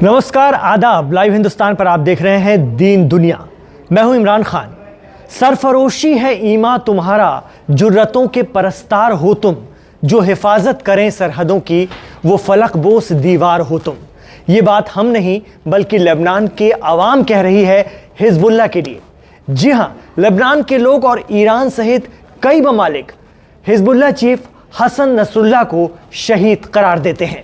नमस्कार, आदाब। लाइव हिंदुस्तान पर आप देख रहे हैं दीन दुनिया। मैं हूं इमरान खान। सरफरोशी है ईमा तुम्हारा, जुर्रतों के परस्तार हो तुम, जो हिफाजत करें सरहदों की, वो फलक बोस दीवार हो तुम। ये बात हम नहीं बल्कि लेबनान के अवाम कह रही है हिजबुल्लाह के लिए। जी हां, लेबनान के लोग और ईरान सहित कई ममालिक हिजबुल्लाह चीफ हसन नसरुल्लाह को शहीद करार देते हैं।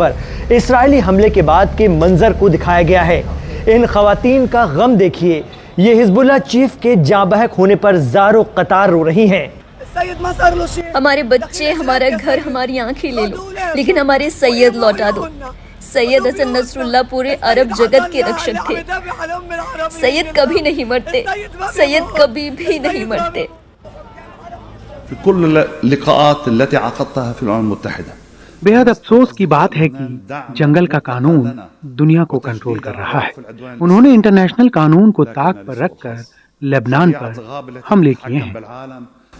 पर इस्राएली हमले के बाद के मंजर को दिखाया गया है। इन खवातीन का गम देखिए। ये हिजबुल्लाह चीफ के जाँ बहक होने पर ज़ारो कतार रो रही हैं। हमारे बच्चे, हमारा घर, हमारी आंखें ले लो, लेकिन हमारे सैयद लौटा दो। सैयद हसन नसरुल्लाह पूरे अरब जगत के रक्षक थे। सैयद कभी नहीं मरते, सैयद कभी भी नहीं मरते। बेहद अफसोस की बात है कि जंगल का कानून दुनिया को कंट्रोल कर रहा है। उन्होंने इंटरनेशनल कानून को ताक पर रखकर लेबनान पर हमले किए हैं।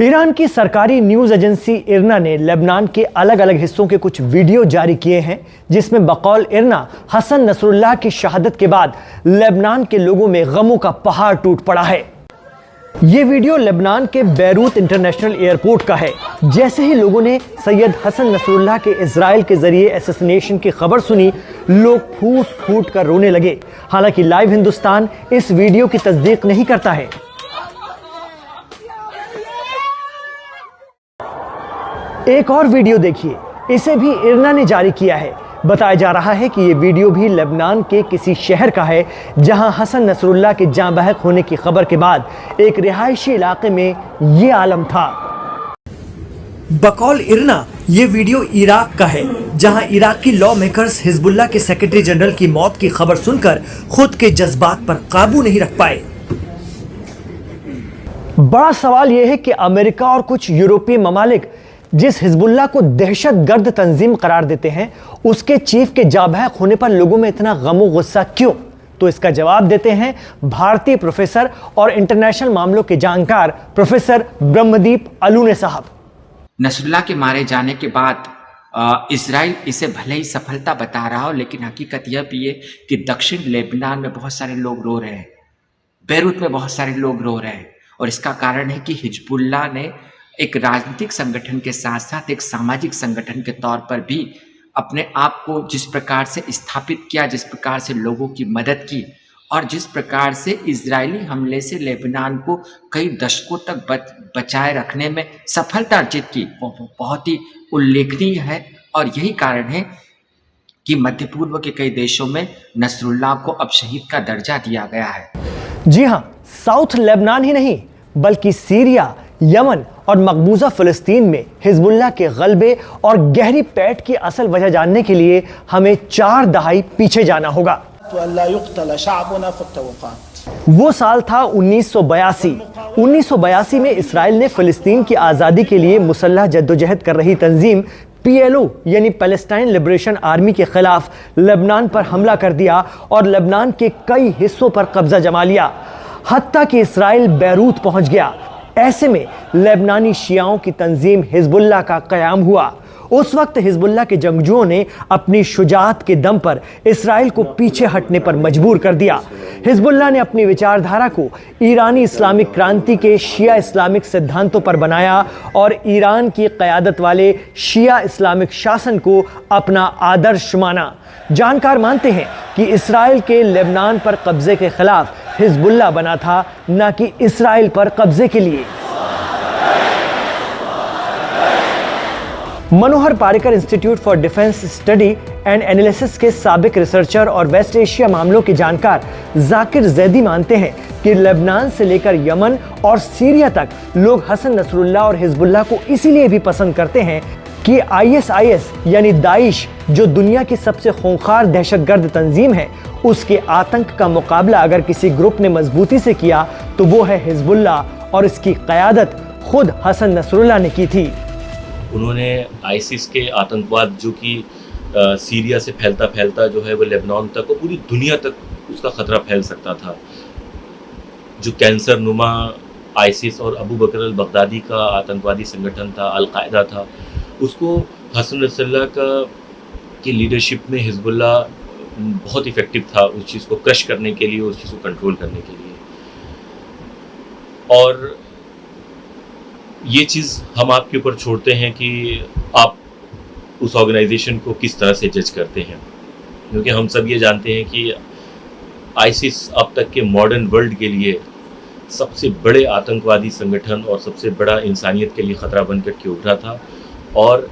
ईरान की सरकारी न्यूज एजेंसी इरना ने लेबनान के अलग अलग हिस्सों के कुछ वीडियो जारी किए हैं, जिसमें बकौल इरना हसन नसरुल्लाह की शहादत के बाद लेबनान के लोगों में गमों का पहाड़ टूट पड़ा है। ये वीडियो लेबनान के बैरूत इंटरनेशनल एयरपोर्ट का है। जैसे ही लोगों ने सैयद हसन नसरुल्लाह के इजराइल के जरिए असैसिनेशन की खबर सुनी, लोग फूट फूट कर रोने लगे। हालांकि लाइव हिंदुस्तान इस वीडियो की तस्दीक नहीं करता है। एक और वीडियो देखिए, इसे भी इरना ने जारी किया है। बताया जा रहा है कि ये वीडियो भी लेबनान के किसी शहर का है, जहां हसन नसरुल्लाह के जाँ बहक होने की खबर के बाद एक रिहायशी इलाके में ये आलम था। बकौल इरना ये वीडियो इराक का है, जहां इराकी लॉ मेकर्स हिजबुल्लाह के सेक्रेटरी जनरल की मौत की खबर सुनकर खुद के जज्बात पर काबू नहीं रख पाए। बड़ा सवाल यह है कि अमेरिका और कुछ यूरोपीय ममालिक जिस हिजबुल्लाह को दहशतगर्द तंजीम करार देते हैं, उसके चीफ के जाँ बहक होने पर लोगों में इतना गम गुस्सा क्यों? तो इसका जवाब देते हैं भारतीय प्रोफेसर और इंटरनेशनल मामलों के जानकार प्रोफेसर ब्रह्मदीप अलूने साहब। नसरुल्लाह के मारे जाने के बाद इजराइल इसे भले ही सफलता बता रहा हो, लेकिन हकीकत यह भी है कि दक्षिण लेबनान में बहुत सारे लोग रो रहे हैं, बैरूत में बहुत सारे लोग रो रहे हैं। और इसका कारण है कि हिजबुल्लाह ने एक राजनीतिक संगठन के साथ साथ एक सामाजिक संगठन के तौर पर भी अपने आप को जिस प्रकार से स्थापित किया, जिस प्रकार से लोगों की मदद की और जिस प्रकार से इजरायली हमले से लेबनान को कई दशकों तक बचाए रखने में सफलता अर्जित की, वो बहुत ही उल्लेखनीय है। और यही कारण है कि मध्य पूर्व के कई देशों में नसरुल्लाह को अब शहीद का दर्जा दिया गया है। जी हाँ, साउथ लेबनान ही नहीं बल्कि सीरिया, यमन और मकबूजा फिलिस्तीन में हिजबुल्लाह के गलबे और गहरी पैठ की असल वजह जानने के लिए हमें 4 दहाई पीछे जाना होगा। वो साल था 1982। 1982 में इसराइल ने फिलिस्तीन की आज़ादी के लिए मुसल्लह जद्दोजहद कर रही तंजीम PLO यानी पैलेस्टाइन लिबरेशन आर्मी के खिलाफ लेबनान पर हमला कर दिया और लेबनान के कई हिस्सों पर कब्जा जमा लिया, हत्ता कि इसराइल बैरूत पहुंच गया। ऐसे में लेबनानी शियाओं की तंजीम हिजबुल्लाह का क़याम हुआ। उस वक्त हिजबुल्लाह के जंगजुओं ने अपनी शुजाअत के दम पर इसराइल को पीछे हटने पर मजबूर कर दिया। हिजबुल्लाह ने अपनी विचारधारा को ईरानी इस्लामिक क्रांति के शिया इस्लामिक सिद्धांतों पर बनाया और ईरान की क़यादत वाले शिया इस्लामिक शासन को अपना आदर्श माना। जानकार मानते हैं कि इसराइल के लेबनान पर कब्जे के खिलाफ हिजबुल्लाह बना था, न कि इसराइल पर कब्जे के लिए। Manohar Parrikar institute for defence study and analysis के साबिक रिसर्चर और वेस्ट एशिया मामलों के जानकार जाकिर जैदी मानते हैं कि लेबनान से लेकर यमन और सीरिया तक लोग हसन नसरुल्लाह और हिजबुल्लाह को इसीलिए भी पसंद करते हैं कि ISIS यानी दाइश, जो दुनिया की सबसे खूंखार दहशतगर्द तंजीम है, उसके आतंक का मुकाबला अगर किसी ग्रुप ने मजबूती से किया तो वो है हिजबुल्लाह और इसकी क़यादत खुद हसन नसरुल्लाह ने की थी। उन्होंने आईसिस के आतंकवाद जो कि सीरिया से फैलता फैलता जो है वो लेबनान तक और पूरी दुनिया तक उसका ख़तरा फैल सकता था, जो कैंसर नुमा आईसिस और अबू बकर अल बगदादी का आतंकवादी संगठन था, अल-कायदा था, उसको हसन नसरुल्लाह की लीडरशिप में हिजबुल्लाह बहुत इफ़ेक्टिव था उस चीज़ को क्रश करने के लिए, उस चीज़ को कंट्रोल करने के लिए। और ये चीज़ हम आपके ऊपर छोड़ते हैं कि आप उस ऑर्गेनाइजेशन को किस तरह से जज करते हैं, क्योंकि हम सब ये जानते हैं कि आईसिस अब तक के मॉडर्न वर्ल्ड के लिए सबसे बड़े आतंकवादी संगठन और सबसे बड़ा इंसानियत के लिए ख़तरा बनकर के उभरा था। और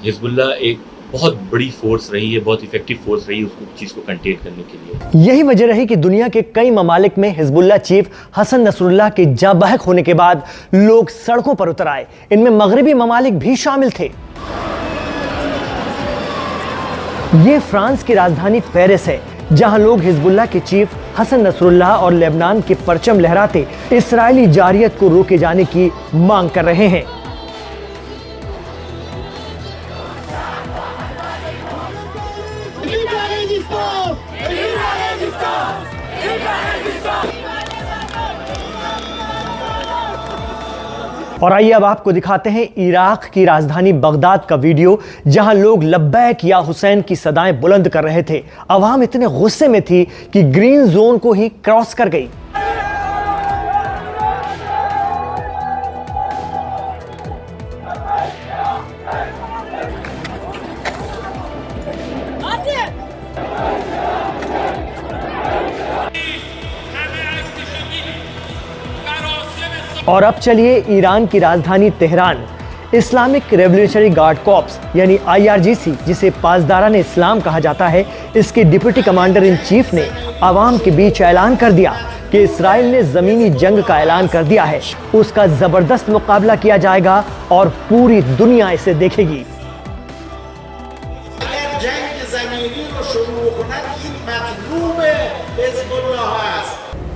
हिजबुल्लाह एक बहुत बड़ी फोर्स रही है, बहुत इफेक्टिव फोर्स रही है उसको चीज़ को कंटेन करने के लिए। यही वजह रही कि दुनिया के कई ममालिक में हिजबुल्लाह चीफ हसन नसरुल्लाह के जाबहक होने के बाद लोग सड़कों पर उतर आए। इनमें मगरबी ममालिक भी शामिल थे। ये फ्रांस की राजधानी पेरिस है, जहां लोग हिजबुल्लाह के चीफ हसन नसरुल्लाह और लेबनान के परचम लहराते इस्राएली जारियत को रोके जाने की मांग कर रहे हैं। और आइए अब आपको दिखाते हैं इराक की राजधानी बगदाद का वीडियो, जहां लोग लब्बैक या हुसैन की सदाएं बुलंद कर रहे थे। अवाम इतने गुस्से में थी कि ग्रीन जोन को ही क्रॉस कर गई। और अब चलिए ईरान की राजधानी Tehran, Islamic revolutionary guard corps यानी IRGC, जिसे पासदारान इस्लाम कहा जाता है, इसके डिप्टी कमांडर इन चीफ ने आवाम के बीच ऐलान कर दिया कि इसराइल ने ज़मीनी जंग का ऐलान कर दिया है। उसका ज़बरदस्त मुकाबला किया जाएगा और पूरी दुनिया इसे देखेगी।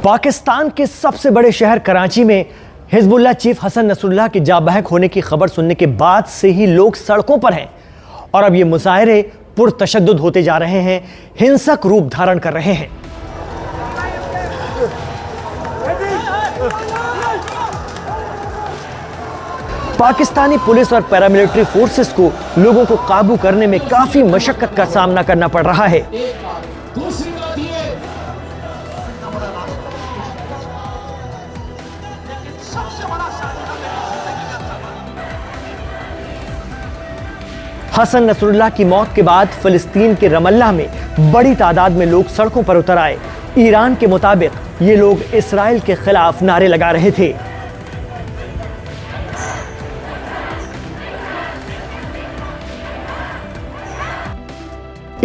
पाकिस्तान के सबसे बड़े शहर कराची में हिजबुल्लाह चीफ हसन नसरुल्लाह के जाबहक होने की खबर सुनने के बाद से ही लोग सड़कों पर हैं और अब ये मुजाहरे पुरतशद्दुद होते जा रहे हैं, हिंसक रूप धारण कर रहे हैं। पाकिस्तानी पुलिस और पैरामिलिट्री फोर्सेस को लोगों को काबू करने में काफी मशक्कत का सामना करना पड़ रहा है। हसन नसरुल्लाह की मौत के बाद फिलिस्तीन के रमल्ला में बड़ी तादाद में लोग सड़कों पर उतर आए। ईरान के मुताबिक ये लोग इसराइल के खिलाफ नारे लगा रहे थे।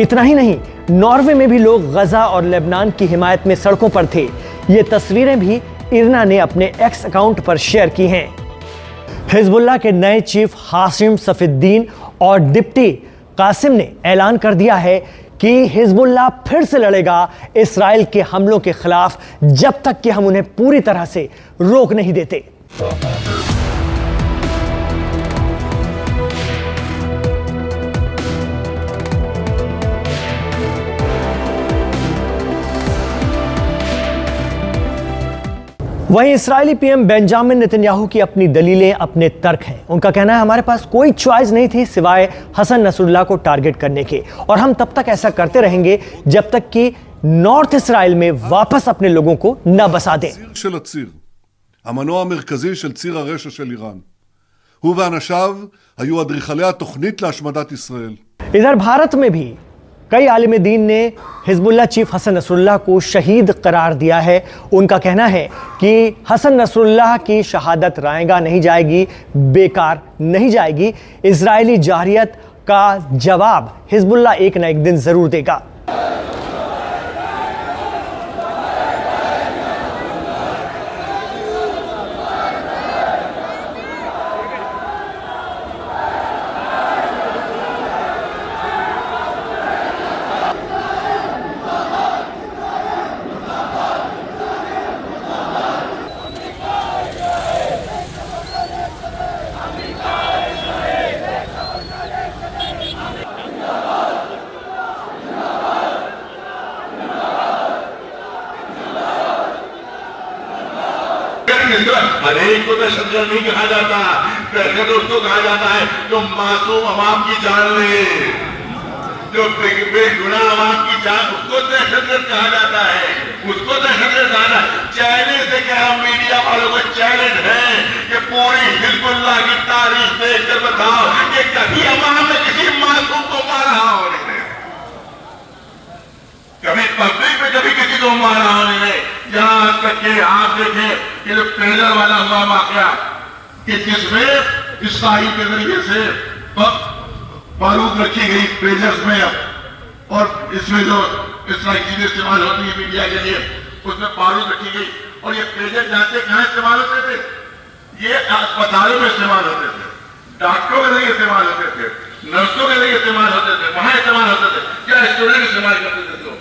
इतना ही नहीं, नॉर्वे में भी लोग गजा और लेबनान की हिमायत में सड़कों पर थे। ये तस्वीरें भी इरना ने अपने एक्स अकाउंट पर शेयर की हैं। हिजबुल्लाह के नए चीफ हाशिम सफीद्दीन और डिप्टी कासिम ने ऐलान कर दिया है कि हिजबुल्लाह फिर से लड़ेगा इसराइल के हमलों के खिलाफ जब तक कि हम उन्हें पूरी तरह से रोक नहीं देते। वहीं इस्राएली पीएम बेंजामिन नेतन्याहू की अपनी दलीलें, अपने तर्क हैं। उनका कहना है हमारे पास कोई चॉइस नहीं थी सिवाय हसन नसरुल्लाह को टारगेट करने के, और हम तब तक ऐसा करते रहेंगे जब तक कि नॉर्थ इसराइल में वापस अपने लोगों को न बसा दें। המנוע המרכזי של ציר הרשע של איראן. הוא ואנשיו היו אדריכלי התוכנית להשמדת ישראל. इधर भारत में भी कई आलिम दीन ने हिजबुल्लाह चीफ हसन नसरुल्लाह को शहीद करार दिया है। उनका कहना है कि हसन नसरुल्लाह की शहादत रायगा नहीं जाएगी, बेकार नहीं जाएगी। इजरायली जारियत का जवाब हिजबुल्लाह एक न एक दिन जरूर देगा। हर एक को दहशतगर्द नहीं कहा जाता, दहशतगर्द उसको कहा जाता है जो मासूम अवाम की जान ले, जो बेगुनाह अवाम की जान, उसको दहशतगर्द कहा जाता है, उसको दहशतगर्द कहा जाता है। चैलेंज से कह रहा हूं, मीडिया वालों को चैलेंज है कि पूरी हिजबुल्लाह की तारीख देखकर बताओ कि कभी अवाम ने किसी मासूम को मारा हो नहीं, कभी पब्लिक में कभी किसी को मारा हो नहीं। यहां तक के आप देखें कि जो ट्रेलर वाला हुआ वाकया कि जिसमें इस्राइल के जरिए से बारूद रखी गई पेजर्स में, और इसमें जो इस्राइल चीजें इस्तेमाल होती है मीडिया के लिए, उसमें बारूद रखी गई, और ये पेजर जानते कहां इस्तेमाल होते थे? ये अस्पतालों में इस्तेमाल होते थे, डॉक्टरों के जरिए इस्तेमाल होते थे, नर्सों के जरिए इस्तेमाल होते थे, वहां इस्तेमाल होते थे। क्या स्टूडेंट इस्तेमाल करते थे? तो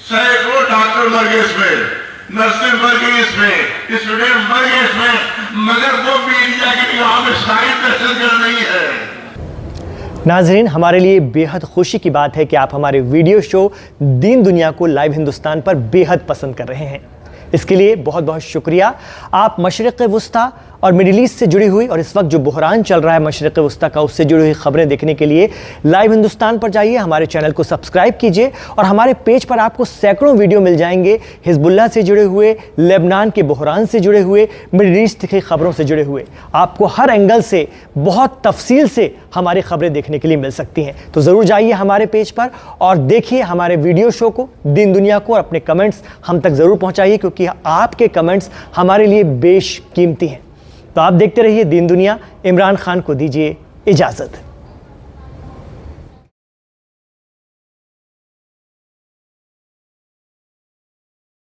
सैकड़ों डॉक्टर मर गए इसमें, नर्सें मर गई इसमें, स्टूडेंट मर गए इसमें, मगर वो मीडिया की निगाह में शायद दहशतगर्द नहीं है। नाजरीन, हमारे लिए बेहद खुशी की बात है कि आप हमारे वीडियो शो दीन दुनिया को लाइव हिंदुस्तान पर बेहद पसंद कर रहे हैं। इसके लिए बहुत बहुत शुक्रिया। आप मशरिक़ वुस्ता और मिडिल ईस्ट से जुड़ी हुई, और इस वक्त जो बहरान चल रहा है मशरिक़ वुस्ता का, उससे जुड़ी हुई खबरें देखने के लिए लाइव हिंदुस्तान पर जाइए, हमारे चैनल को सब्सक्राइब कीजिए, और हमारे पेज पर आपको सैकड़ों वीडियो मिल जाएंगे हिजबुल्लाह से जुड़े हुए, लेबनान के बहरान से जुड़े हुए, मिडिल ईस्ट की खबरों से जुड़े हुए। आपको हर एंगल से बहुत तफसील से हमारी खबरें देखने के लिए मिल सकती हैं। तो ज़रूर जाइए हमारे पेज पर और देखिए हमारे वीडियो शो को, दीन दुनिया को, और अपने कमेंट्स हम तक ज़रूर पहुँचाइए, क्योंकि आपके कमेंट्स हमारे लिए बेशकीमती हैं। तो आप देखते रहिए दीन दुनिया। इमरान खान को दीजिए इजाज़त।